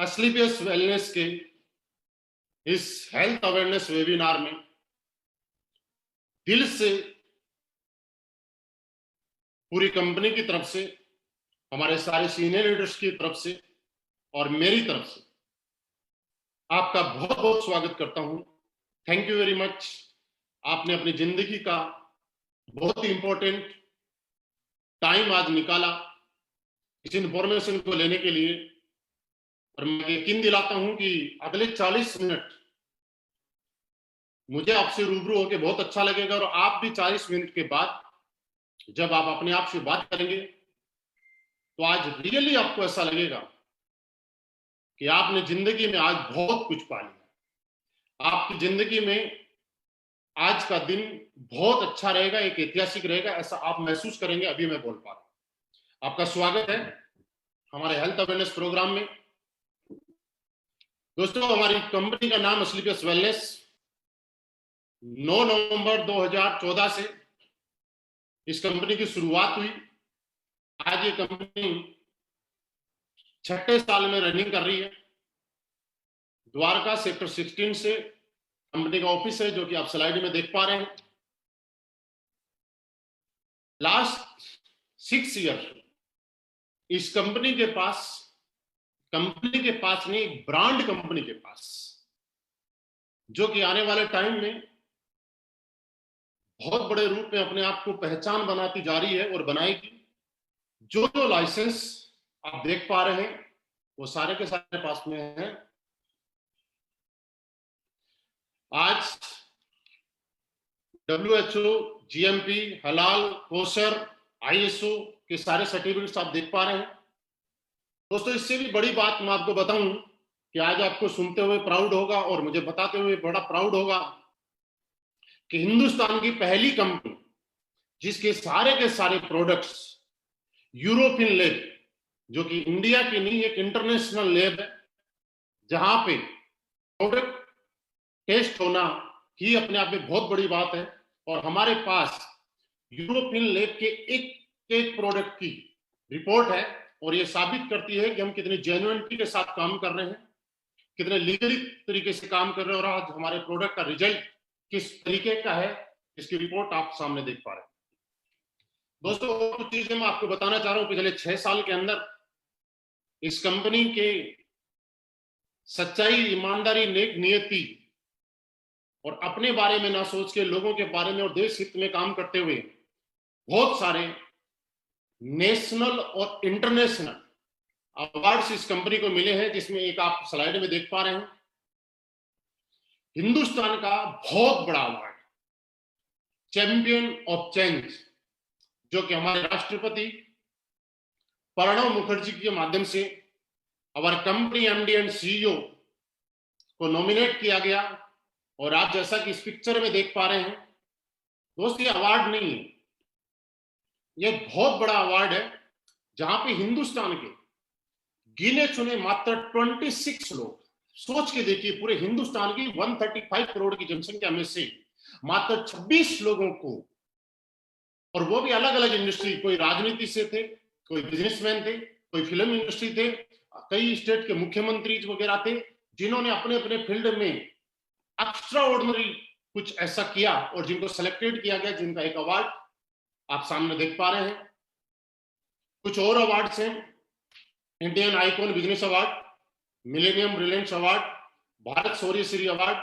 Asclepius wellness के इस health awareness webinar में दिल से पूरी कंपनी की तरफ से, हमारे सारे सीनियर लीडर्स की तरफ से और मेरी तरफ से आपका बहुत बहुत स्वागत करता हूं। Thank you very much. आपने अपनी जिंदगी का बहुत ही इंपॉर्टेंट टाइम आज निकाला इस इंफॉर्मेशन को लेने के लिए, और मैं यकीन दिलाता हूं कि अगले 40 मिनट मुझे आपसे रूबरू होकर बहुत अच्छा लगेगा, और आप भी 40 मिनट के बाद जब आप अपने आप से बात करेंगे तो आज रियली आपको ऐसा लगेगा कि आपने जिंदगी में आज बहुत कुछ पा लिया। आपकी जिंदगी में आज का दिन बहुत अच्छा रहेगा, एक ऐतिहासिक रहेगा, ऐसा आप महसूस करेंगे। अभी मैं बोल पा रहा हूं। आपका स्वागत है हमारे हेल्थ अवेयरनेस प्रोग्राम में। दोस्तों, हमारी कंपनी का नाम एस्क्लेपियस वेलनेस 9 नवंबर 2014 से इस कंपनी की शुरुआत हुई। आज ये कंपनी 6ठे साल में रनिंग कर रही है। द्वारका सेक्टर 16 से कंपनी का ऑफिस है, जो कि आप स्लाइड में देख पा रहे हैं। लास्ट 6 ईयर इस कंपनी के पास नहीं, एक ब्रांड कंपनी के पास, जो कि आने वाले टाइम में बहुत बड़े रूप में अपने आप को पहचान बनाती जा रही है और बनाएगी। जो जो लाइसेंस आप देख पा रहे हैं वो सारे के सारे पास में हैं। आज WHO, GMP, हलाल, कोसर, ISO के सारे सर्टिफिकेट्स आप देख पा रहे हैं। दोस्तों, इससे भी बड़ी बात मैं आपको बताऊं कि आज आपको सुनते हुए प्राउड होगा और मुझे बताते हुए बड़ा प्राउड होगा कि हिंदुस्तान की पहली कंपनी जिसके सारे के सारे प्रोडक्ट्स यूरोपियन लैब, जो कि इंडिया की नहीं, एक इंटरनेशनल लैब है, जहां पे प्रोडक्ट टेस्ट होना ही अपने आप में बहुत बड़ी बात है। और हमारे पास यूरोपियन लैब के एक प्रोडक्ट की रिपोर्ट है, और ये साबित करती है कि हम कितनी जेन्युइनिटी के साथ काम कर रहे हैं, कितने लीगली तरीके से काम कर रहे हैं, और आज हमारे प्रोडक्ट का रिजल्ट किस तरीके का है, इसकी रिपोर्ट आप सामने देख पा रहे हैं। दोस्तों, कुछ चीजें मैं आपको बताना चाह रहा हूं। पिछले 6 साल के अंदर इस कंपनी के सच्चाई, ईमानदारी, नेक नियति और अपने बारे में ना सोच के लोगों के बारे में और देश हित में काम करते हुए बहुत सारे नेशनल और इंटरनेशनल अवार्ड्स इस कंपनी को मिले हैं, जिसमें एक आप स्लाइड में देख पा रहे हैं। हिंदुस्तान का बहुत बड़ा अवार्ड चैंपियन ऑफ चेंज, जो कि हमारे राष्ट्रपति प्रणब मुखर्जी के माध्यम से हमारे कंपनी MD एंड CEO को नॉमिनेट किया गया। और आप जैसा कि इस पिक्चर में देख पा रहे हैं, दोस्तों, ये अवार्ड नहीं है, ये बहुत बड़ा अवार्ड है, जहां पे हिंदुस्तान के गिने चुने मात्र 26 लोग, सोच के देखिए, पूरे हिंदुस्तान की 135 करोड़ की जनसंख्या में से मात्र 26 लोगों को, और वो भी अलग अलग इंडस्ट्री, कोई राजनीति से थे, कोई बिजनेसमैन थे, कोई फिल्म इंडस्ट्री थे, कई स्टेट के मुख्यमंत्री वगैरह थे, जिन्होंने अपने अपने फील्ड में एक्स्ट्रा ऑर्डिनरी कुछ ऐसा किया और जिनको सेलेक्टेड किया गया, जिनका एक अवार्ड आप सामने देख पा रहे हैं। कुछ और अवार्ड्स हैं: Indian icon business award, millennium brilliance award, Bharat Shaurya Shri award,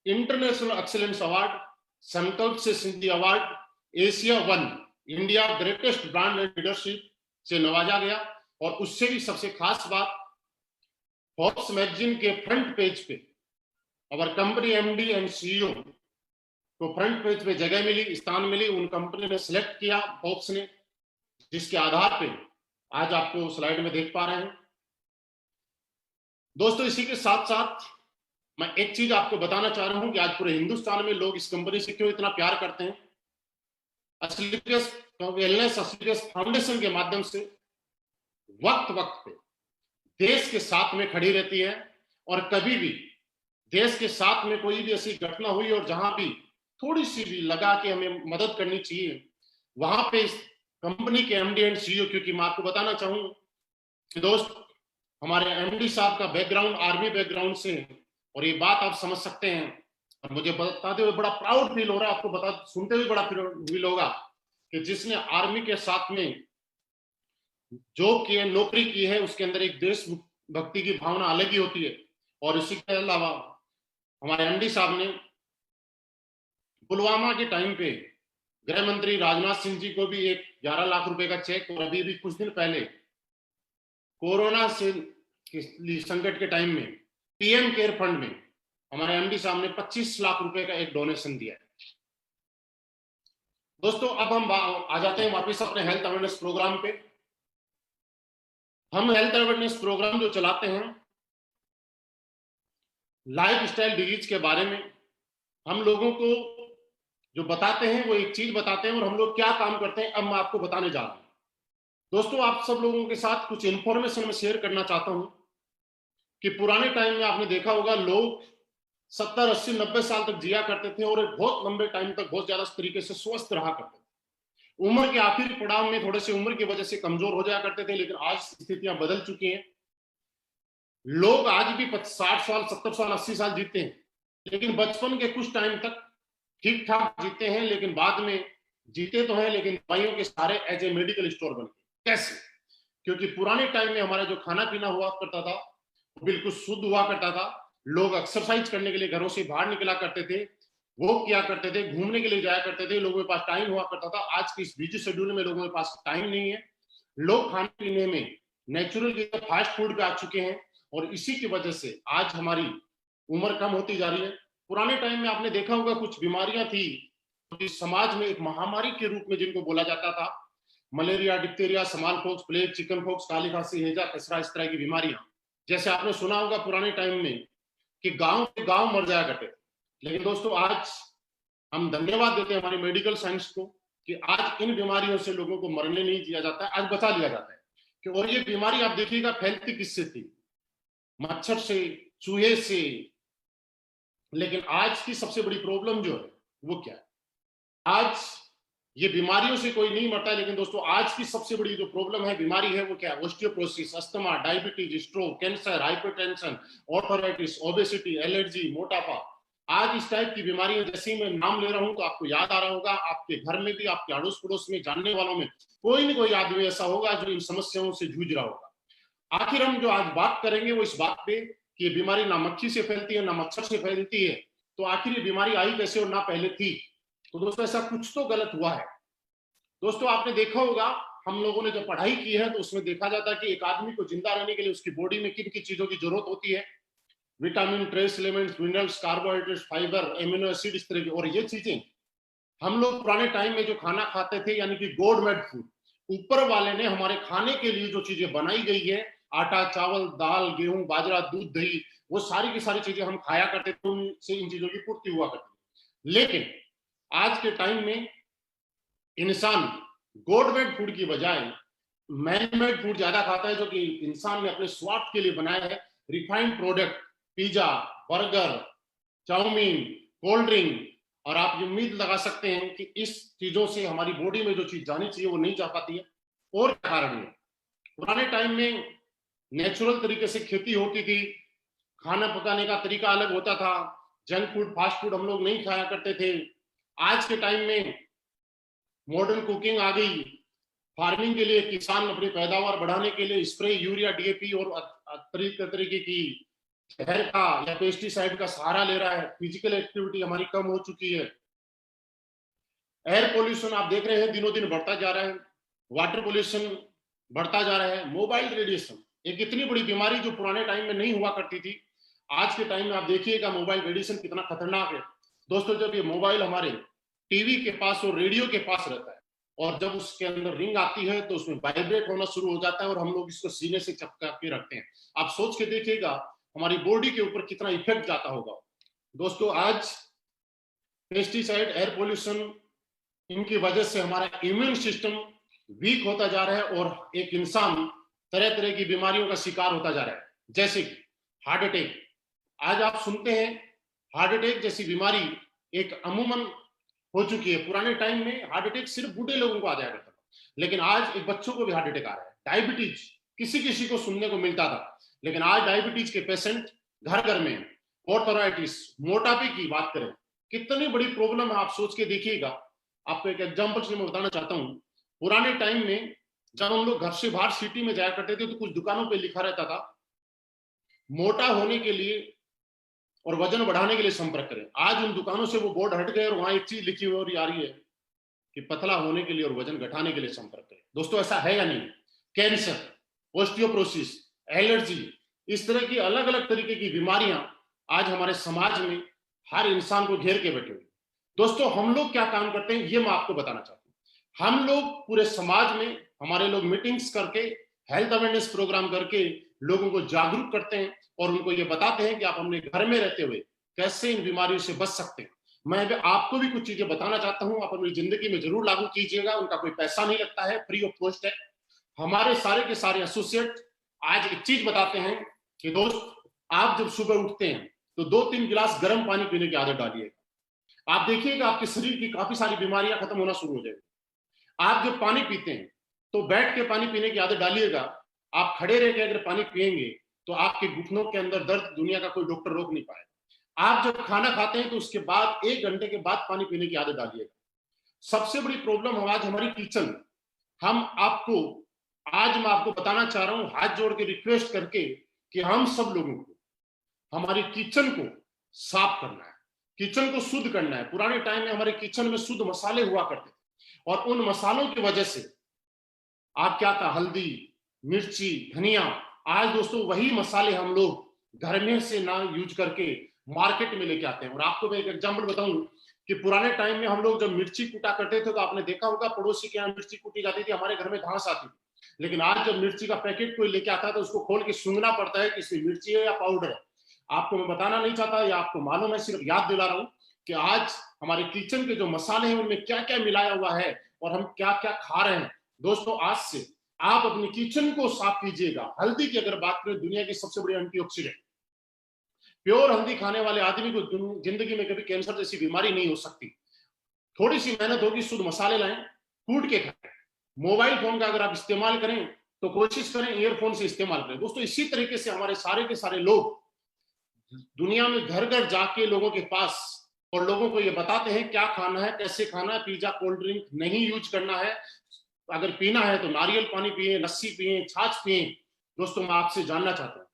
international excellence award, Sankalp से Siddhi award, Asia 1 India greatest brand and leadership से नवाजा गया। और उससे भी सबसे खास बात, फोर्ब्स मैगजीन के फ्रंट पेज पे और कंपनी MD एंड CEO को फ्रंट पेज पे जगह मिली, स्थान मिली, उन कंपनी ने सिलेक्ट किया फोर्ब्स ने, जिसके आधार पे आज आपको स्लाइड में देख पा रहे हैं। दोस्तों, इसी के साथ साथ मैं एक चीज आपको बताना चाह रहा हूं कि आज पूरे हिंदुस्तान में लोग इस कंपनी से क्यों इतना प्यार करते हैं। एस्क्लेपियस वेलनेस, एस्क्लेपियस फाउंडेशन के माध्यम से वक्त वक्त पे देश के साथ में खड़ी रहती है, और कभी भी देश के साथ में कोई भी ऐसी घटना हुई और जहां भी थोड़ी सी भी लगा कि हमें मदद करनी चाहिए, वहां पे इस कंपनी के MD एंड CEO, क्योंकि मैं आपको बताना चाहूँ कि दोस्त, हमारे एमडी साहब का बैकग्राउंड आर्मी बैकग्राउंड से है, और ये बात आप समझ सकते हैं। और मुझे बताते हुए बड़ा प्राउड फील हो रहा है, आपको बता सुनते हुए बड़ा फील होगा कि जिसने आर्मी के साथ में जॉब की है, नौकरी की है, उसके अंदर एक देशभक्ति की भावना अलग ही होती है। और इसी के अलावा हमारे एमडी साहब ने पुलवामा के टाइम पे गृह मंत्री राजनाथ सिंह जी को भी एक 11 लाख रुपए का चेक, और अभी भी कुछ दिन पहले कोरोना से संकट के टाइम में पीएम केयर फंड में हमारे एमडी साहब ने 25 लाख रुपए का एक डोनेशन दिया है। दोस्तों अब हम आ जाते हैं वापस अपने हेल्थ अवेयरनेस प्रोग्राम पे। हम हेल्थ अवेयरनेस प्रोग्राम जो चलाते हैं लाइफ स्टाइल डिजीज के बारे में, हम लोगों को जो बताते हैं वो एक चीज बताते हैं, और हम लोग क्या काम करते हैं अब मैं आपको बताने जा रहा हूं। दोस्तों आप सब लोगों के साथ कुछ इंफॉर्मेशन मैं शेयर करना चाहता हूं कि पुराने टाइम में आपने देखा होगा लोग 70, 80, 90 साल तक जिया करते थे, और बहुत लंबे टाइम तक बहुत ज्यादा तरीके से स्वस्थ रहा करते थे। उम्र के आखिरी पड़ाव में थोड़े से उम्र की वजह से कमजोर हो जाया करते थे, लेकिन आज स्थितियां बदल चुकी हैं। लोग आज भी 60 साल, 70 साल, 80 साल जीते हैं, लेकिन बचपन के कुछ टाइम तक ठीक ठाक जीते हैं, लेकिन बाद में जीते तो हैं लेकिन दवाइयों के सहारे एज ए मेडिकल स्टोर बन गए। कैसे? क्योंकि पुराने टाइम में हमारा जो खाना पीना हुआ करता था वो बिल्कुल शुद्ध हुआ करता था। लोग एक्सरसाइज करने के लिए घरों से बाहर निकला करते थे, वो किया करते थे, घूमने के लिए जाया करते थे, लोगों के पास टाइम हुआ करता था। आज की इस बिजी शेड्यूल में लोगों के पास टाइम नहीं है। लोग खाने पीने में नेचुरल की फास्ट फूड पे आ चुके हैं, और इसी की वजह से आज हमारी उम्र कम होती जा रही है। पुराने टाइम में आपने देखा होगा कुछ बीमारियां थी जो समाज में एक महामारी के रूप में जिनको बोला जाता था, malaria, diphtheria, smallpox, plague, chickenpox, काली खांसी, हैजा, खसरा, इस तरह की बीमारियां। जैसे आपने सुना होगा पुराने टाइम में कि गांव के गांव मर जाया करते थे, लेकिन दोस्तों आज हम धन्यवाद देते हैं हमारे मेडिकल साइंस को कि आज इन बीमारियों से लोगों को मरने नहीं दिया जाता है, आज बचा लिया जाता है। कि और ये बीमारी आप देखिएगा फैलती किससे थी? मच्छर से, चूहे से। लेकिन आज की सबसे बड़ी प्रॉब्लम जो है वो क्या है? आज ये बीमारियों से कोई नहीं मरता है, लेकिन दोस्तों आज की सबसे बड़ी जो प्रॉब्लम है, बीमारी है, वो क्या है? Osteoporosis, asthma, diabetes, stroke, cancer, hypertension, arthritis, obesity, allergy, मोटापा। आज इस टाइप की बीमारियां जैसे ही मैं नाम ले रहा हूं तो आपको याद आ रहा होगा, आपके घर में भी, आपके अड़ोस पड़ोस में, जानने वालों में कोई ना कोई आदमी ऐसा होगा जो इन समस्याओं से जूझ रहा होगा। आखिर हम जो आज बात करेंगे वो इस बात पे कि ये बीमारी ना मक्खी से फैलती है ना मच्छर से फैलती है, तो आखिर ये बीमारी आई कैसे और ना पहले थी? तो दोस्तों ऐसा कुछ तो गलत हुआ है। दोस्तों आपने देखा होगा, हम लोगों ने जब पढ़ाई की है तो उसमें देखा जाता है कि एक आदमी को जिंदा रहने के लिए उसकी बॉडी में किन किन चीजों की जरूरत होती है? Vitamin, trace elements, minerals, carbohydrates, fibre, amino acid, इस तरह की। और ये चीजें हम लोग पुराने टाइम में जो खाना खाते थे, यानी कि गॉड मेड फूड, ऊपर वाले ने हमारे खाने के लिए जो चीजें बनाई गई है, आटा, चावल, दाल, गेहूं, बाजरा, दूध, दही, वो सारी की सारी चीजें हम खाया करते थे, उनसे इन चीजों की पूर्ति हुआ करती। लेकिन आज के टाइम में इंसान गॉड मेड फूड की बजाय मैन मेड फूड ज्यादा खाता है, जो कि इंसान ने अपने स्वार्थ के लिए बनाया है। Refined product, pizza, burger, chow mein, cold drink. और आप ये उम्मीद लगा सकते हैं कि इस चीजों से हमारी बॉडी में जो चीज जानी चाहिए वो नहीं जा पाती है। और क्या कारण है? पुराने टाइम में नेचुरल तरीके से खेती होती थी, खाना पकाने का तरीका अलग होता था, जंक फूड, फास्ट फूड हम लोग नहीं खाया करते थे। आज के टाइम में मॉडर्न कुकिंग आ गई। फार्मिंग के लिए किसान अपनी पैदावार बढ़ाने के लिए स्प्रे, यूरिया, डीएपी और तरीके की जहर का या पेस्टिसाइड का सहारा ले रहा है। फिजिकल एक्टिविटी हमारी कम हो चुकी है। एयर पोल्यूशन आप देख रहे हैं दिनों दिन बढ़ता जा रहा है। वाटर पोल्यूशन बढ़ता जा रहा है। मोबाइल रेडिएशन एक इतनी बड़ी बीमारी जो पुराने टाइम में नहीं हुआ करती थी, आज के टाइम में आप देखिएगा मोबाइल रेडिएशन कितना खतरनाक है। दोस्तों जब ये मोबाइल हमारे टीवी के पास और रेडियो के पास रहता है, और जब उसके अंदर रिंग आती है तो उसमें वाइब्रेट होना शुरू हो जाता है, और हम लोग इसको सीने से चिपका के रखते हैं। आप सोच के देखिएगा हमारी बॉडी के ऊपर कितना इफेक्ट जाता होगा। दोस्तों आज पेस्टिसाइड, एयर पोल्यूशन, इनकी वजह से हमारा इम्यून सिस्टम वीक होता जा रहा है, और एक इंसान तरह तरह की बीमारियों का शिकार होता जा रहा है, जैसे कि हार्ट अटैक। आज आप सुनते हैं हार्ट अटैक जैसी बीमारी एक अमूमन हो चुकी है। पुराने टाइम में हार्ट अटैक सिर्फ बूढ़े लोगों को आ जाया करता था, लेकिन आज एक बच्चों को भी हार्ट अटैक आ रहा है। डायबिटीज किसी किसी को सुनने को मिलता था, लेकिन आज डायबिटीज के पेशेंट घर घर में, ऑर्थराइटिस, मोटापे की बात करें, कितनी बड़ी प्रॉब्लम है आप सोच के देखिएगा। आपको एक एग्जांपल से मैं बताना चाहता हूँ। पुराने टाइम में जब हम लोग घर से बाहर सिटी में जाया करते थे तो कुछ दुकानों पे लिखा रहता था, मोटा होने के लिए और वजन बढ़ाने के लिए संपर्क करें। आज उन दुकानों से वो बोर्ड हट गए और वहां एक चीज लिखी हुई आ रही है कि पतला होने के लिए और वजन घटाने के लिए संपर्क करें। दोस्तों ऐसा है या नहीं? कैंसर, ऑस्टियोपोरोसिस, एलर्जी, इस तरह की अलग अलग तरीके की बीमारियां आज हमारे समाज में हर इंसान को घेर के बैठे हुए। दोस्तों हम लोग क्या काम करते हैं ये मैं आपको बताना चाहता हूं। हम लोग पूरे समाज में हमारे लोग मीटिंग्स करके, हेल्थ अवेयरनेस प्रोग्राम करके लोगों को जागरूक करते हैं और उनको ये बताते हैं कि आप अपने घर में रहते हुए कैसे इन बीमारियों से बच सकते हैं। मैं भी आपको भी कुछ चीजें बताना चाहता हूं, आप अपनी जिंदगी में जरूर लागू कीजिएगा। उनका कोई पैसा नहीं लगता है, फ्री ऑफ कॉस्ट है। हमारे सारे के सारे एसोसिएट आज एक चीज बताते हैं कि दोस्त आप जब सुबह उठते हैं तो 2-3 गिलास गर्म पानी पीने की आदत डालिएगा। आप देखिएगा आपके शरीर की काफी सारी बीमारियां खत्म होना शुरू हो जाएगी। आप जब पानी पीते हैं तो बैठ के पानी पीने की आदत डालिएगा। आप खड़े रह के अगर पानी पिएंगे तो आपके घुटनों के अंदर दर्द दुनिया का कोई डॉक्टर रोक नहीं पाएगा। आप जब खाना खाते हैं तो उसके बाद 1 घंटे के बाद पानी पीने की आदत डालिएगा। सबसे बड़ी प्रॉब्लम आज हमारी किचन। हम आपको आज मैं आपको बताना चाह रहा हूं हाथ जोड़ के रिक्वेस्ट करके कि हम सब लोगों को हमारी किचन को साफ करना है, किचन को शुद्ध करना है। पुराने टाइम में हमारे किचन में शुद्ध मसाले हुआ करते थे और उन मसालों की वजह से आप क्या था, हल्दी, मिर्ची, धनिया, आज दोस्तों वही मसाले हम लोग घर में से ना यूज करके मार्केट में लेके आते हैं। और आपको मैं एक एग्जांपल बताऊं कि पुराने टाइम में हम लोग जब मिर्ची कूटा करते थे तो आपने देखा होगा पड़ोसी के यहाँ मिर्ची कूटी जाती थी, हमारे घर में घास आती थी। लेकिन आज जब मिर्ची का पैकेट कोई लेके आता है तो उसको खोल के सूंघना पड़ता है कि इसमें मिर्ची है या पाउडर है। आपको मैं बताना नहीं चाहता या आपको मालूम है, सिर्फ याद दिला रहा हूं कि आज हमारे किचन के जो मसाले हैं उनमें क्या क्या मिलाया हुआ है और हम क्या क्या खा रहे हैं। दोस्तों आज से आप अपनी किचन को साफ कीजिएगा। हल्दी की अगर बात करें, दुनिया की सबसे बड़ी एंटीऑक्सीडेंट, प्योर हल्दी खाने वाले आदमी को जिंदगी में कभी कैंसर जैसी बीमारी नहीं हो सकती। थोड़ी सी मेहनत होगी, शुद्ध मसाले लाएं, कूट के खाएं। मोबाइल फोन का अगर आप इस्तेमाल करें तो कोशिश करें ईयरफोन से इस्तेमाल करें। दोस्तों इसी तरीके से हमारे सारे के सारे लोग दुनिया में घर घर जाके लोगों के पास और लोगों को ये बताते हैं क्या खाना है, कैसे खाना है। पिज्जा, कोल्ड ड्रिंक नहीं यूज करना है। अगर पीना है तो नारियल पानी पिए, लस्सी पिए, छाछ पिए। दोस्तों मैं आपसे जानना चाहता हूं,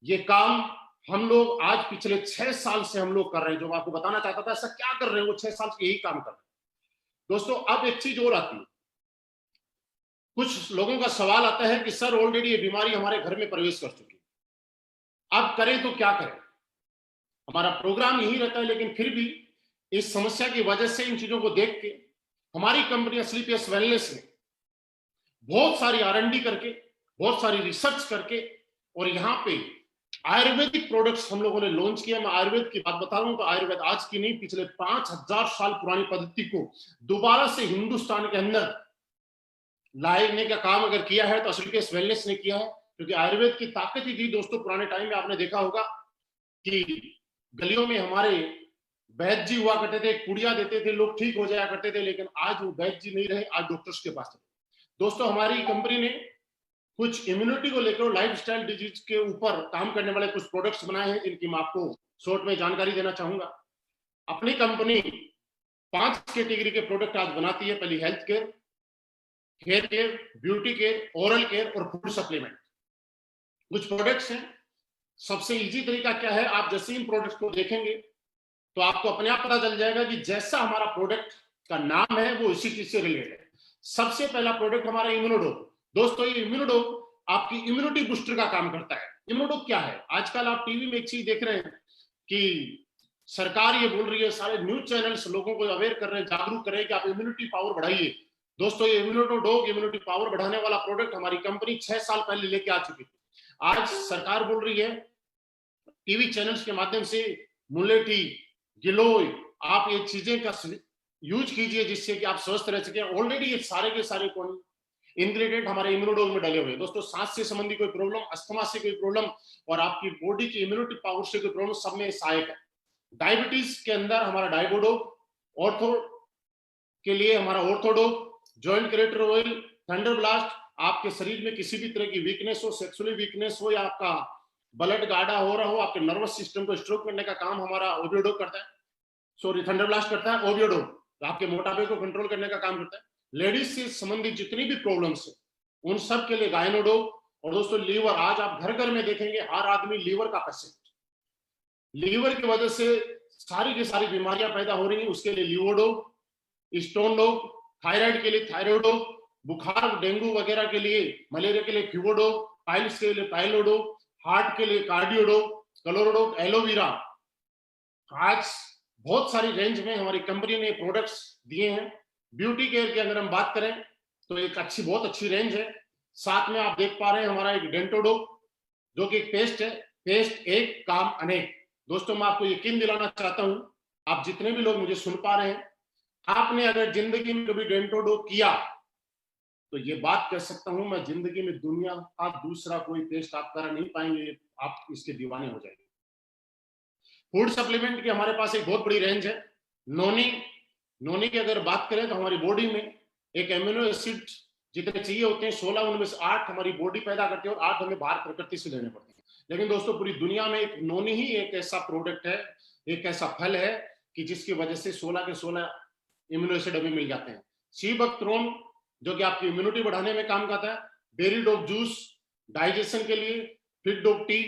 ये काम हम लोग आज पिछले 6 साल से हम लोग कर रहे हैं। जो मैं आपको बताना चाहता था ऐसा क्या कर रहे हैं, वो 6 साल से यही काम कर रहे हैं। दोस्तों अब एक चीज और आती है, कुछ लोगों का सवाल आता है कि सर ऑलरेडी ये बीमारी हमारे घर में प्रवेश कर चुकी है, अब करें तो क्या करें। हमारा प्रोग्राम यही रहता है, लेकिन फिर भी इस समस्या की वजह से, इन चीजों को देख के हमारी कंपनी स्लीपियस वेलनेस ने बहुत सारी R&D करके, बहुत सारी रिसर्च करके और यहाँ पे आयुर्वेदिक प्रोडक्ट्स हम लोगों ने लॉन्च किया। मैं आयुर्वेद की बात बता रहा हूं तो आयुर्वेद आज की नहीं, पिछले 5000 साल पुरानी पद्धति को दोबारा से हिंदुस्तान के अंदर लाने का काम अगर किया है तो स्लीपियस वेलनेस ने किया है। क्योंकि आयुर्वेद की ताकत ही थी दोस्तों। पुराने टाइम में आपने देखा होगा कि गलियों में हमारे वैद्य जी हुआ करते थे, पुड़िया देते थे, लोग ठीक हो जाया करते थे। लेकिन आज वो वैद्य जी नहीं रहे, आज डॉक्टर्स के पास। दोस्तों हमारी कंपनी ने कुछ इम्यूनिटी को लेकर लाइफस्टाइल डिजीज के ऊपर काम करने वाले कुछ प्रोडक्ट्स बनाए हैं, जिनकी मैं आपको शॉर्ट में जानकारी देना चाहूंगा। अपनी कंपनी 5 कैटेगरी के प्रोडक्ट आज बनाती है। पहली health care, hair care, beauty care, oral care और फूड सप्लीमेंट। कुछ प्रोडक्ट्स हैं। सबसे इजी तरीका क्या है, आप जैसे इन प्रोडक्ट्स को देखेंगे तो आपको अपने आप पता चल जाएगा कि जैसा हमारा प्रोडक्ट का नाम है वो इसी चीज से रिलेटेड है। सबसे पहला प्रोडक्ट हमारा इम्यूनोडोप। दोस्तों ये इम्यूनोडोप आपकी इम्यूनिटी बूस्टर का काम करता है। इम्यूनोडोप क्या है, आजकल आप टीवी में एक चीज देख रहे हैं कि सरकार ये बोल रही है, सारे न्यूज चैनल्स लोगों को अवेयर कर रहे हैं, जागरूक कर रहे हैं कि आप इम्यूनिटी पावर बढ़ाइए। दोस्तों ये इम्यूनोडोप इम्यूनिटी पावर बढ़ाने वाला प्रोडक्ट हमारी कंपनी 6 साल पहले लेके आ चुकी थी। आज सरकार बोल रही है टीवी चैनल्स के माध्यम से, मुलेठी, गिलोय, आप ये चीजें का यूज कीजिए जिससे कि आप स्वस्थ रह सके। ऑलरेडी ये सारे के सारे इंग्रेडिएंट हमारे इम्यूनोडोज में डले हुए हैं। दोस्तों सांस से संबंधी कोई प्रॉब्लम, अस्थमा से कोई प्रॉब्लम और आपकी बॉडी की इम्यूनिटी पावर से कोई प्रॉब्लम, सब में सहायक है। डायबिटीज के अंदर हमारा डायबोडोप, ऑर्थो के लिए हमारा Orthodope, joint crater oil, thunder blast, आपके शरीर में किसी भी तरह की वीकनेस हो, सेक्सुअली वीकनेस हो, या आपका ब्लड गाढ़ा हो रहा हो, आपके नर्वस सिस्टम को स्ट्रोक करने का काम हमारा ओबियोडोप करता है, सॉरी थंडरब्लास्ट करता है। ओबियोडोप आपके मोटापे को कंट्रोल करने का काम करता है। लेडीज से संबंधित जितनी भी प्रॉब्लम्स है उन सब के लिए गायनोडोप। और दोस्तों लीवर, आज आप घर घर में देखेंगे हर आदमी लीवर का पेशेंट, लीवर की वजह से सारी की सारी बीमारियां पैदा हो रही हैं, उसके लिए लीवोडोप, स्टोन डोप, थायराइड के लिए थायरोडोप, बुखार डेंगू वगैरह के लिए, मलेरिया के लिए फ्यूगोडोप, पाइल्स के लिए पाइलोडोप, हार्ट के लिए कार्डियोडोप, क्लोरोडोप, एलोवेरा। आज बहुत सारी रेंज में हमारी कंपनी ने प्रोडक्ट्स दिए हैं। ब्यूटी केयर की अगर हम बात करें तो एक बहुत अच्छी रेंज है। साथ में आप देख पा रहे हैं हमारा एक डेंटोडोप जो कि एक पेस्ट है, पेस्ट एक काम अनेक। दोस्तों मैं आपको यकीन दिलाना चाहता हूं, आप जितने भी लोग मुझे सुन पा रहे हैं, आपने अगर जिंदगी में कभी डेंटोडोप किया तो ये बात कह सकता हूं मैं, जिंदगी में दुनिया का दूसरा कोई पेस्ट आप कर नहीं पाएंगे, आप इसके दीवाने हो जाएंगे। फूड सप्लीमेंट की हमारे पास एक बहुत बड़ी रेंज है। नोनी, नोनी की अगर बात करें तो हमारी बॉडी में एक एमिनो एसिड जितने चाहिए होते हैं 16, उनमें से 8 हमारी बॉडी पैदा करती है और 8 हमें बाहर प्रकृति से लेने पड़ते हैं। लेकिन दोस्तों पूरी दुनिया में एक नोनी ही एक ऐसा प्रोडक्ट है, एक ऐसा फल है कि जिसकी वजह से 16 के 16 इम्यूनो एसिड हमें मिल जाते हैं। सी बकथ्रोन जो कि आपकी इम्यूनिटी बढ़ाने में काम करता है, बेरी डोप जूस डाइजेशन के लिए, fit dope tea,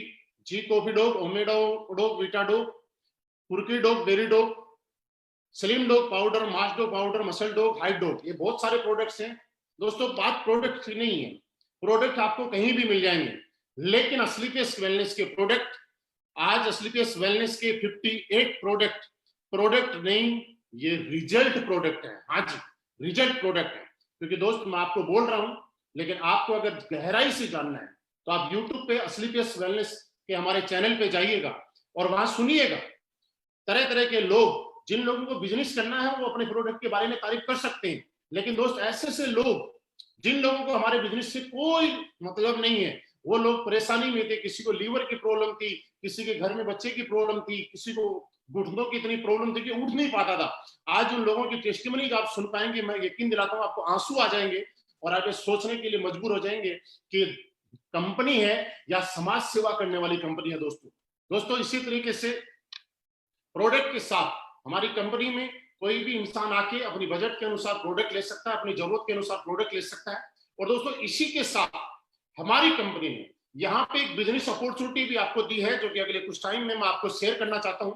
G coffee dope, ओमेडो डोप, वीटा डोप, कुर्की dope, berry dope, slim dope powder, mass dope powder, muscle dope, height dope, ये बहुत सारे प्रोडक्ट्स हैं। दोस्तों बात प्रोडक्ट की नहीं है, प्रोडक्ट आपको कहीं भी मिल जाएंगे, लेकिन असलीपियस वेलनेस के प्रोडक्ट, आज असलीपियस वेलनेस के 58 प्रोडक्ट नहीं, ये रिजल्ट प्रोडक्ट है। हाँ जी, रिजल्ट प्रोडक्ट है। क्योंकि दोस्त मैं आपको बोल रहा हूं, लेकिन आपको अगर गहराई से जानना है तो आप यूट्यूब पे असलीपियस वेलनेस के हमारे चैनल पे जाइएगा और वहां सुनिएगा। तरह तरह के लोग, जिन लोगों को बिजनेस करना है वो अपने प्रोडक्ट के बारे में तारीफ कर सकते हैं, लेकिन दोस्त ऐसे से लोग जिन लोगों को हमारे बिजनेस से कोई मतलब नहीं है, वो लोग परेशानी में थे, किसी को लीवर की प्रॉब्लम थी, किसी के घर में बच्चे की प्रॉब्लम थी, किसी को घुटनों की इतनी प्रॉब्लम थी कि उठ नहीं पाता था। आज उन लोगों की टेस्टिमनी आप सुन पाएंगे, मैं यकीन दिलाता हूं आपको आंसू आ जाएंगे और आप सोचने के लिए मजबूर हो जाएंगे कि कंपनी है या समाज सेवा करने वाली कंपनी है। दोस्तों इसी तरीके से प्रोडक्ट के साथ हमारी कंपनी में कोई भी इंसान आके अपनी बजट के अनुसार प्रोडक्ट ले सकता है, अपनी जरूरत के अनुसार प्रोडक्ट ले सकता है। और दोस्तों इसी के साथ हमारी कंपनी ने यहाँ पे एक बिजनेस अपॉर्चुनिटी भी आपको दी है, जो कि अगले कुछ टाइम में मैं आपको शेयर करना चाहता हूं।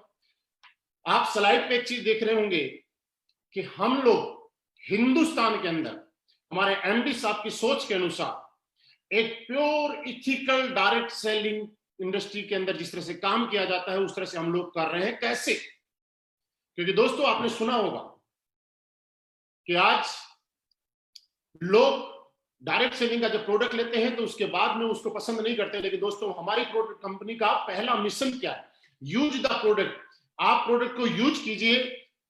आप स्लाइड पे एक चीज देख रहे होंगे कि हम लोग हिंदुस्तान के अंदर हमारे एमडी साहब की सोच के अनुसार एक pure ethical direct selling industry के अंदर जिस तरह से काम किया जाता है उस तरह से हम लोग कर रहे हैं। कैसे? क्योंकि दोस्तों आपने सुना होगा कि आज लोग डायरेक्ट सेलिंग का जब प्रोडक्ट लेते हैं तो उसके बाद में उसको पसंद नहीं करते, लेकिन दोस्तों हमारी प्रोडक्ट कंपनी का पहला मिशन क्या है? Use the product. आप प्रोडक्ट को यूज कीजिए,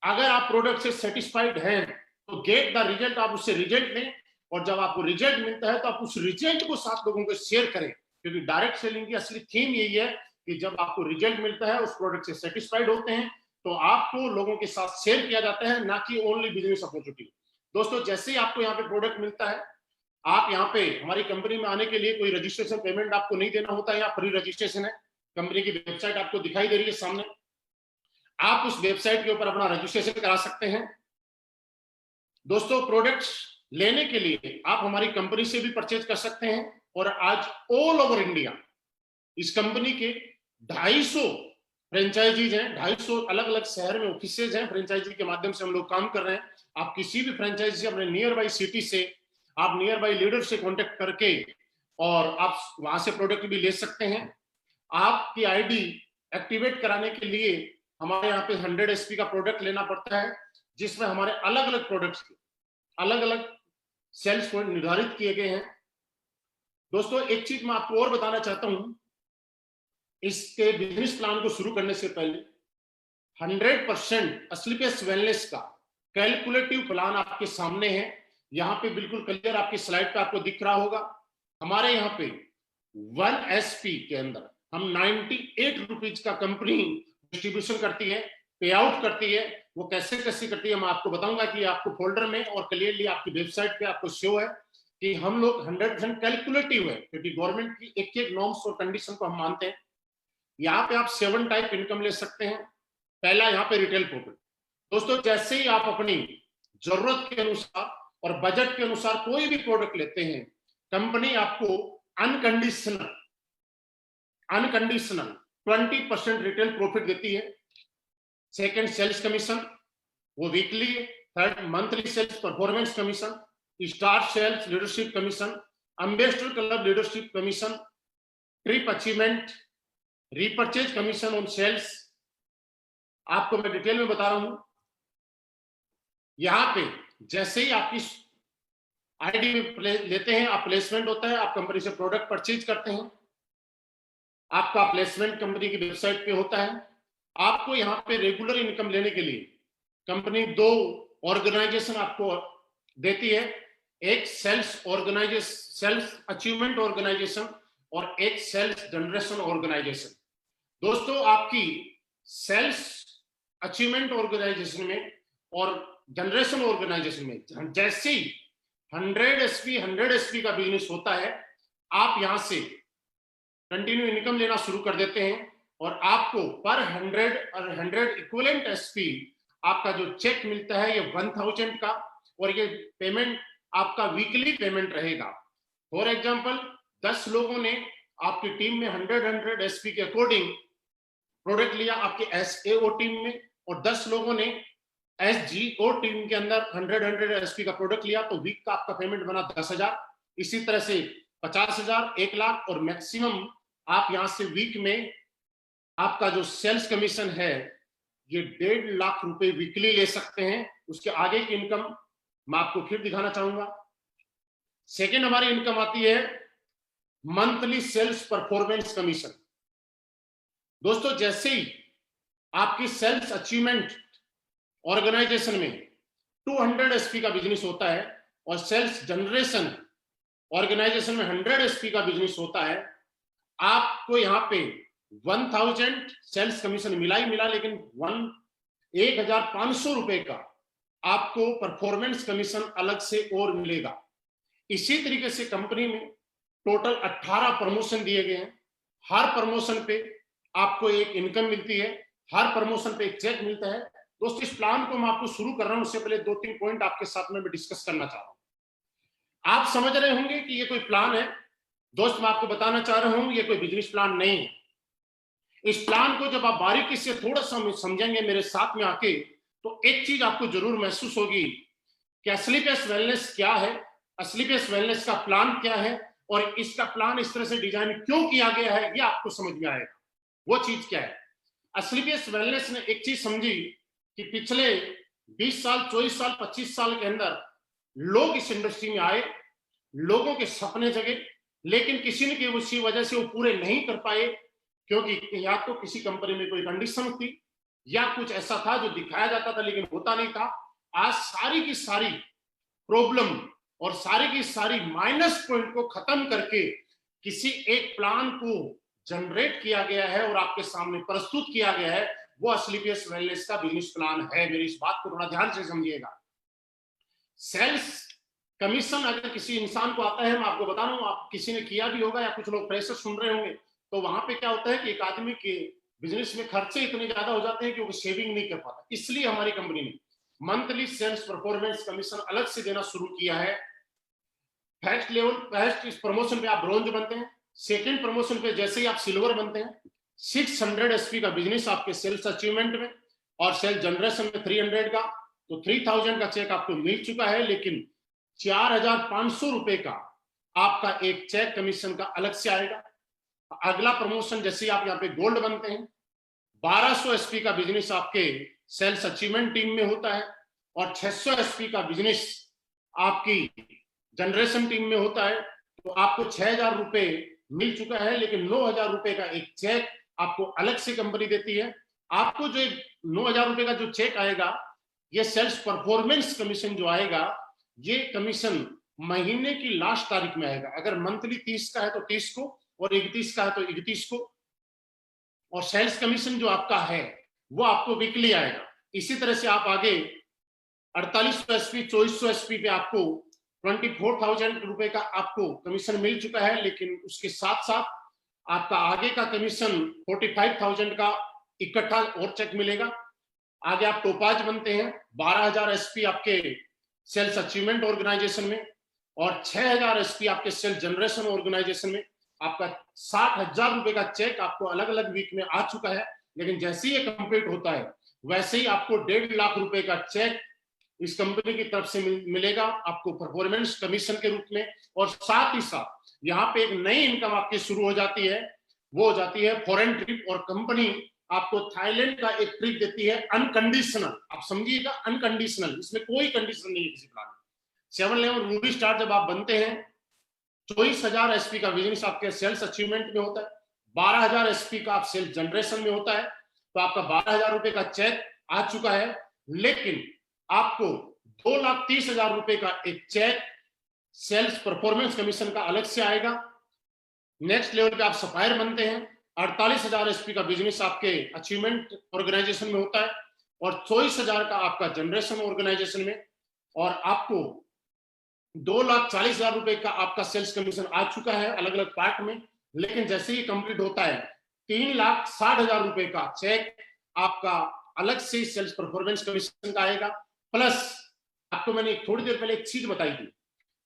अगर आप प्रोडक्ट से सेटिस्फाइड हैं तो गेट द रिजल्ट, आप उससे रिजल्ट लें, और जब आपको रिजल्ट मिलता है तो आप उस रिजल्ट को 7 लोगों को शेयर करें। क्योंकि डायरेक्ट सेलिंग की असली थीम यही है कि जब आपको रिजल्ट मिलता है, उस प्रोडक्ट से सेटिस्फाइड होते हैं, तो आपको लोगों के साथ शेयर किया जाता है, ना कि ओनली बिजनेस अपॉर्चुनिटी। दोस्तों जैसे ही आपको यहाँ पे प्रोडक्ट मिलता है, आप यहाँ पे हमारी कंपनी में आने के लिए कोई रजिस्ट्रेशन पेमेंट आपको नहीं देना होता है, यहाँ फ्री रजिस्ट्रेशन है। कंपनी की वेबसाइट आपको दिखाई दे रही है सामने, आप उस वेबसाइट के ऊपर अपना रजिस्ट्रेशन करा सकते हैं। दोस्तों प्रोडक्ट्स लेने के लिए आप हमारी कंपनी से भी परचेज कर सकते हैं, और आज ऑल ओवर इंडिया इस कंपनी के 250 फ्रेंचाइजीज हैं, 250 अलग अलग शहर में ऑफिसेज हैं, फ्रेंचाइजी के माध्यम से हम लोग काम कर रहे हैं। आप किसी भी फ्रेंचाइजी से, अपने नियर बाई सिटी से, आप नियर बाई लीडर से कांटेक्ट करके और आप वहां से प्रोडक्ट भी ले सकते हैं। आपकी आईडी एक्टिवेट कराने के लिए हमारे यहाँ पे 100 SP का प्रोडक्ट लेना पड़ता है, जिसमें हमारे अलग अलग प्रोडक्ट्स के अलग अलग सेल्स पॉइंट निर्धारित किए गए हैं। दोस्तों एक चीज मैं आपको और बताना चाहता हूं, इसके बिजनेस प्लान को शुरू करने से पहले 100% असलीपियस वेलनेस का कैलकुलेटिव प्लान आपके सामने है। यहाँ पे बिल्कुल क्लियर आपकी स्लाइड पे आपको दिख रहा होगा। हमारे यहाँ पे 1 SP के अंदर हम 98 रुपीज का कंपनी डिस्ट्रीब्यूशन करती है, पे आउट करती है। वो कैसे कैसे करती है मैं आपको बताऊंगा कि आपको फोल्डर में और क्लियरली आपकी वेबसाइट पे आपको शो है। कि हम लोग 100% कैलकुलेटिव है, क्योंकि गवर्नमेंट की एक एक नॉर्म्स और कंडीशन को हम मानते हैं। यहाँ पे आप 7 टाइप इनकम ले सकते हैं। पहला यहाँ पे रिटेल प्रॉफिट। दोस्तों, जैसे ही आप अपनी जरूरत के अनुसार और बजट के अनुसार कोई भी प्रोडक्ट लेते हैं, कंपनी आपको अनकंडीशनल 20% रिटेल प्रॉफिट देती है। सेकंड, सेल्स कमीशन, वो वीकली है। Third, monthly sales performance commission, star sales leadership commission, ambassador club leadership commission, trip achievement, repurchase commission on sales. आपको मैं डिटेल में बता रहा हूं। यहां पे जैसे ही आपकी आईडी में लेते हैं, आप प्लेसमेंट होता है, आप कंपनी से प्रोडक्ट परचेज करते हैं, आपका प्लेसमेंट कंपनी की वेबसाइट पे होता है। आपको यहाँ पे रेगुलर इनकम लेने के लिए कंपनी 2 ऑर्गेनाइजेशन आपको देती है। एक सेल्स अचीवमेंट ऑर्गेनाइजेशन और एक सेल्स जनरेशन ऑर्गेनाइजेशन। दोस्तों, आपकी सेल्स अचीवमेंट ऑर्गेनाइजेशन में और जनरेशन ऑर्गेनाइजेशन में जैसे ही 100 एसपी का बिजनेस होता है, आप यहां से कंटिन्यू इनकम लेना शुरू कर देते हैं और आपको पर 100 इक्विवेलेंट एसपी आपका जो चेक मिलता है ये 1000 का, और ये पेमेंट आपका वीकली पेमेंट रहेगा। फॉर एग्जांपल, 10 लोगों ने आपकी टीम में 100 एसपी के अकॉर्डिंग प्रोडक्ट लिया आपके एसएओ टीम में, और 10 लोगों ने एसजीओ टीम के अंदर 100 एसपी का प्रोडक्ट लिया, तो वीक का आपका पेमेंट बना 10,000। इसी तरह से 50,000, 1 लाख, और मैक्सिमम आप यहां से वीक में आपका जो सेल्स कमीशन है ये 1.5 लाख रुपए वीकली ले सकते हैं। उसके आगे की इनकम मैं आपको फिर दिखाना चाहूंगा। सेकेंड हमारी इनकम आती है मंथली सेल्स परफॉर्मेंस कमीशन। दोस्तों, जैसे ही आपकी सेल्स अचीवमेंट ऑर्गेनाइजेशन में 200 एसपी का बिजनेस होता है और सेल्स जनरेशन ऑर्गेनाइजेशन में 100 एसपी का बिजनेस होता है, आपको यहाँ पे 1000 सेल्स कमीशन मिला ही मिला, लेकिन 1,500 रुपए का आपको परफॉर्मेंस कमीशन अलग से और मिलेगा। इसी तरीके से कंपनी में टोटल 18 प्रमोशन दिए गए हैं। हर प्रमोशन पे आपको एक इनकम मिलती है, हर प्रमोशन पे एक चेक मिलता है। दोस्तों, इस प्लान को मैं आपको शुरू कर रहा हूं, उससे पहले 2-3 पॉइंट आपके साथ में डिस्कस करना चाह रहा हूं। आप समझ रहे होंगे कि ये कोई प्लान है। दोस्त, मैं आपको बताना चाह रहा हूं ये कोई बिजनेस प्लान नहीं है। इस प्लान को जब आप बारीकी से थोड़ा सा समझेंगे मेरे साथ में आके, तो एक चीज आपको जरूर महसूस होगी कि असली पेस वेलनेस क्या है, असली पेस वेलनेस का प्लान क्या है, और इसका प्लान इस तरह से डिजाइन क्यों किया गया है, ये आपको समझ में आएगा। वो चीज क्या है? असली पेस वेलनेस ने एक चीज समझी कि पिछले 20 साल, 24 साल, 25 साल के अंदर लोग इस इंडस्ट्री में आए, लोगों के सपने जगे, लेकिन किसी न किसी वजह से वो पूरे नहीं कर पाए, क्योंकि या तो किसी कंपनी में कोई कंडीशन थी, या कुछ ऐसा था जो दिखाया जाता था लेकिन होता नहीं था। आज सारी की सारी प्रॉब्लम और सारी की सारी माइनस पॉइंट को खत्म करके किसी एक प्लान को जनरेट किया गया है और आपके सामने प्रस्तुत किया गया है। वो असली पेस वेलनेस का बिजनेस प्लान है। मेरी इस बात को थोड़ा ध्यान से समझिएगा। सेल्स कमीशन अगर किसी इंसान को आता है, मैं आपको बता रहा हूं, आप किसी ने किया भी होगा या कुछ लोग प्रेशर सुन रहे होंगे, तो वहां पे क्या होता है कि एक आदमी के बिजनेस में खर्चे इतने ज्यादा हो जाते हैं कि वो सेविंग नहीं कर पाता। इसलिए हमारी कंपनी ने मंथली सेल्स परफॉर्मेंस कमीशन अलग से देना शुरू किया है। फर्स्ट लेवल, फर्स्ट इस प्रमोशन पे आप ब्रोंज बनते हैं, सेकंड प्रमोशन पे जैसे ही आप सिल्वर बनते हैं, 600 एसपी का बिजनेस आपके सेल्स अचीवमेंट में और सेल्स जनरेशन में 300 का, तो 3000 का चेक आपको मिल चुका है, लेकिन 4,500 रुपए का आपका एक चेक कमीशन का अलग से आएगा। अगला प्रमोशन जैसे आप यहाँ पे गोल्ड बनते हैं, 1200 एसपी का बिजनेस आपके सेल्स अचीवमेंट टीम में होता है और 600 एसपी का बिजनेस आपकी जनरेशन टीम में होता है। तो आपको 6,000 रुपए मिल चुका है, लेकिन 9,000 रुपए का एक चेक आपको अलग से कंपनी देती है। आपको जो 9,000 रुपए का जो चेक आएगा, ये सेल्स परफॉर्मेंस कमीशन जो आएगा, ये कमीशन महीने की लास्ट तारीख में आएगा। अगर मंथली 30 का है तो 30 को, और 31 का है तो 31 को। और सेल्स कमीशन जो आपका है वो आपको वीकली आएगा। इसी तरह से आप आगे 4800 एसपी, 2400 एसपी पे आपको 24,000 रुपए का आपको कमीशन मिल चुका है, लेकिन उसके साथ साथ आपका आगे का कमीशन 45,000 का इकट्ठा और चेक मिलेगा। आगे आप टोपाज बनते हैं, 12,000 एसपी आपके सेल्स अचीवमेंट ऑर्गेनाइजेशन में और 6,000 एसपी आपके सेल्स जनरेशन ऑर्गेनाइजेशन में। आपका 60,000 रुपए का चेक आपको अलग अलग वीक में आ चुका है, लेकिन जैसे ही ये कंप्लीट होता है वैसे ही आपको 1.5 लाख रुपए का चेक इस कंपनी की तरफ से मिलेगा आपको परफॉर्मेंस कमीशन के रूप में। और साथ ही साथ यहाँ पे एक नई इनकम आपकी शुरू हो जाती है, वो हो जाती है फॉरेन ट्रिप। और कंपनी आपको थाईलैंड का एक ट्रिप देती है अनकंडीशनल। आप समझिएगा, अनकंडीशनल, इसमें कोई कंडीशन नहीं है किसी प्रकार की। 7 लेवल रूबी स्टार जब आप बनते हैं, 24,000 एसपी का बिजनेस आपके सेल्स अचीवमेंट में होता है, 12,000 एसपी का आप सेल्स जनरेशन में होता है, तो आपका 12,000 रुपए का चेक आ चुका है। लेकिन आपको 2,30,000 रुपए का एक चेक सेल्स परफॉर्मेंस कमीशन का अलग से आएगा। नेक्स्ट लेवल पे आप सप्लायर बनते हैं, 48,000 एसपी का बिजनेस आपके अचीवमेंट ऑर्गेनाइजेशन में होता है और 24,000 का आपका जनरेशन ऑर्गेनाइजेशन में। और आपको 2,40,000 रुपए का आपका सेल्स कमीशन आ चुका है अलग अलग पार्ट में। लेकिन जैसे ही कंप्लीट होता है, 3,60,000 रुपए का चेक आपका अलग से सेल्स परफॉर्मेंस कमीशन का आएगा। प्लस आपको मैंने थोड़ी देर पहले एक चीज बताई थी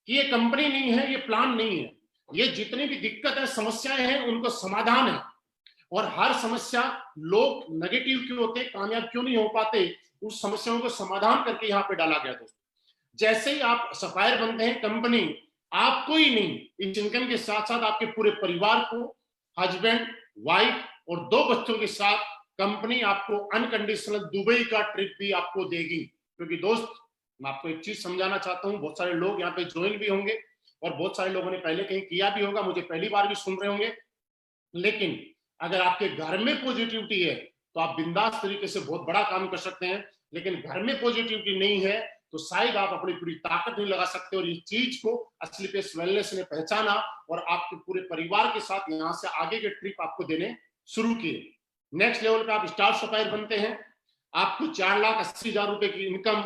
कि ये कंपनी नहीं है, ये प्लान नहीं है, ये जितनी भी दिक्कत है, समस्याएं हैं, उनको समाधान है। और हर समस्या लोग नेगेटिव क्यों होते, कामयाब क्यों नहीं हो पाते, उस समस्याओं को समाधान करके यहाँ पे डाला गया। दोस्तों, जैसे ही आप सप्लायर बनते हैं, कंपनी आपको ही नहीं, इस इनकम के साथ साथ आपके पूरे परिवार को, हस्बैंड, वाइफ और 2 बच्चों के साथ कंपनी आपको अनकंडीशनल दुबई का ट्रिप भी आपको देगी। क्योंकि दोस्त, मैं आपको एक चीज समझाना चाहता हूँ, बहुत सारे लोग यहाँ पे ज्वाइन भी होंगे और बहुत सारे लोगों ने पहले कहीं किया भी होगा, मुझे पहली बार भी सुन रहे होंगे। लेकिन अगर आपके घर में पॉजिटिविटी है तो आप बिंदास तरीके से बहुत बड़ा काम कर सकते हैं। लेकिन घर में पॉजिटिविटी नहीं है तो शायद आप अपनी पूरी ताकत नहीं लगा सकते। और इस चीज को असली पेस वेलनेस ने पहचाना और आपके पूरे परिवार के साथ यहाँ से आगे के ट्रिप आपको देने शुरू किए। नेक्स्ट लेवल पे आप स्टार सप्लायर बनते हैं, आपको 4,80,000 रुपए की इनकम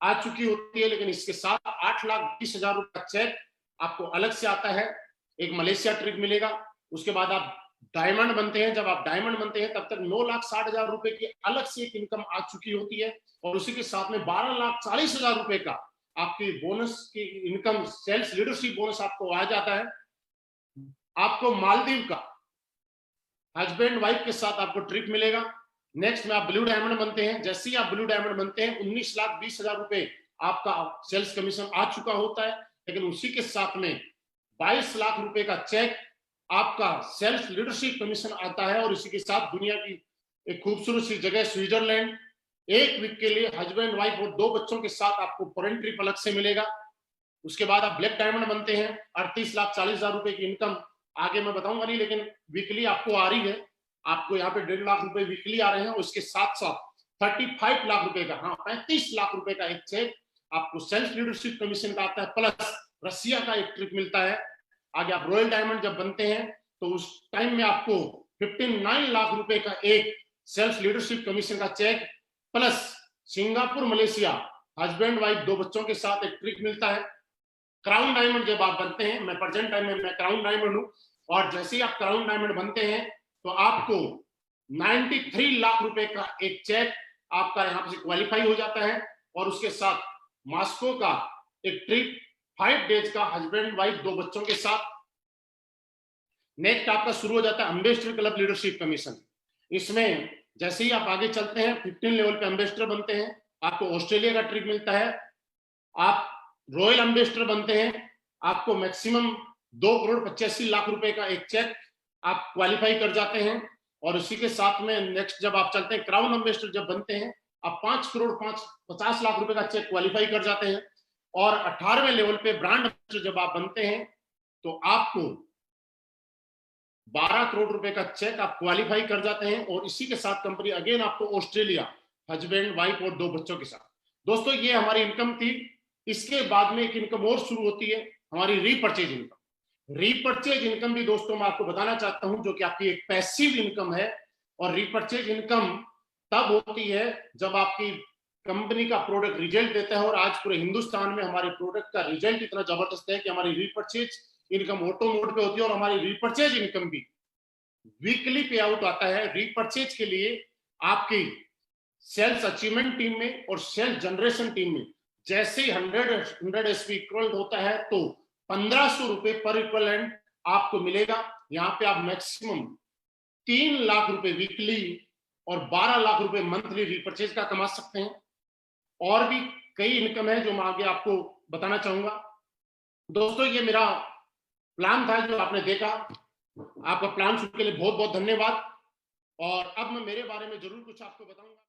आ चुकी होती है, लेकिन इसके साथ 8,20,000 रुपए का चेक आपको अलग से आता है। एक मलेशिया ट्रिप मिलेगा। उसके बाद आप डायमंड बनते हैं। जब आप डायमंड बनते हैं तब तक 9,60,000 रुपए की अलग से एक इनकम आ चुकी होती है और उसी के साथ में 12,40,000 रुपए का आपकी बोनस की इनकम, सेल्स लीडरशिप बोनस आपको आ जाता है। आपको मालदीव का हस्बैंड वाइफ के साथ आपको ट्रिप मिलेगा। नेक्स्ट में आप ब्लू डायमंड बनते हैं। जैसे ही आप ब्लू डायमंड बनते हैं, 19,20,000 रुपए आपका सेल्स कमीशन आ चुका होता है। लेकिन उसी के साथ में 22 लाख रुपए का चेक आपका सेल्स लीडरशिप कमीशन आता है। और इसी के साथ दुनिया की एक खूबसूरत सी जगह स्विट्जरलैंड, 1 वीक के लिए हस्बैंड वाइफ और 2 बच्चों के साथ आपको फॉरेन ट्रिप अलग से मिलेगा। उसके बाद आप ब्लैक डायमंड बनते हैं, 38,40,000 रुपए की इनकम आगे मैं बताऊंगा नहीं, लेकिन वीकली आपको आ रही है। आपको यहाँ पे 1.5 लाख रुपए वीकली आ रहे हैं। उसके साथ साथ 35 लाख रुपए का, हाँ 35 लाख रुपए का एक चेक आपको सेल्स लीडरशिप कमीशन का आता है। प्लस रसिया का एक ट्रिप मिलता है। आगे आप रॉयल डायमंड जब बनते हैं तो उस टाइम में आपको 59 लाख रुपए का एक सेल्स लीडरशिप कमीशन का cheque, plus Singapore Malaysia husband wife 2 बच्चों के साथ एक ट्रिप मिलता है। क्राउन डायमंड जब आप बनते हैं, मैं प्रेजेंट टाइम में मैं क्राउन डायमंड हूं, और जैसे ही आप क्राउन डायमंड बनते हैं तो आपको 93 लाख रुपए का एक चेक आपका यहां से क्वालिफाई हो जाता है। और उसके साथ मॉस्को का एक ट्रिप 5 डेज का हस्बैंड वाइफ 2 बच्चों के साथ। नेक्स्ट आपका शुरू हो जाता है एम्बेसडर क्लब लीडरशिप कमीशन। इसमें जैसे ही आप आगे चलते हैं, 15 लेवल पे एम्बेसडर बनते हैं, आपको ऑस्ट्रेलिया का ट्रिप मिलता है। आप रॉयल एम्बेसडर बनते हैं, आपको मैक्सिमम 2,85,00,000 रुपए का एक चेक आप क्वालिफाई कर जाते हैं। और उसी के साथ में नेक्स्ट जब आप चलते हैं क्राउन एम्बेसडर जब बनते हैं, आप 5,50,00,000 रुपए का चेक क्वालिफाई कर जाते हैं। और 18वें लेवल पे ब्रांड एम्बेसडर जब आप बनते हैं तो आपको 12 करोड़ रुपए का चेक आप क्वालिफाई कर जाते हैं। और इसी के साथ कंपनी अगेन आपको ऑस्ट्रेलिया हस्बैंड वाइफ और 2 बच्चों के साथ। दोस्तों, ये हमारी इनकम थी। इसके बाद में एक इनकम और शुरू होती है, हमारी रीपर्चेज इनकम। रीपर्चेज इनकम भी दोस्तों मैं आपको बताना चाहता हूं, जो कि आपकी एक पैसिव इनकम है। और रीपर्चेज इनकम तब होती है जब आपकी कंपनी का प्रोडक्ट रिजल्ट देता है, और आज पूरे हिंदुस्तान में हमारे प्रोडक्ट का रिजल्ट इतना जबरदस्त है कि हमारी रीपर्चेज इनकम ऑटो मोड पे होती है, और हमारी रीपर्चेज इनकम भी वीकली पे आउट आता है। रीपर्चेज के लिए आपकी सेल्स अचीवमेंट टीम में और सेल्स जनरेशन टीम में जैसे ही 100 एसपी इक्वल होता है तो 1500 रुपए पर इक्वलेंट आपको मिलेगा। यहाँ पे आप मैक्सिमम 3 लाख रुपए वीकली और 12 लाख रुपए मंथली रीपर्चेज का कमा सकते हैं। और भी कई इनकम है जो मैं आगे आपको बताना चाहूंगा। दोस्तों, ये मेरा प्लान था जो आपने देखा। आपका प्लान सुनने के लिए बहुत बहुत धन्यवाद। और अब मैं मेरे बारे में जरूर कुछ आपको बताऊंगा।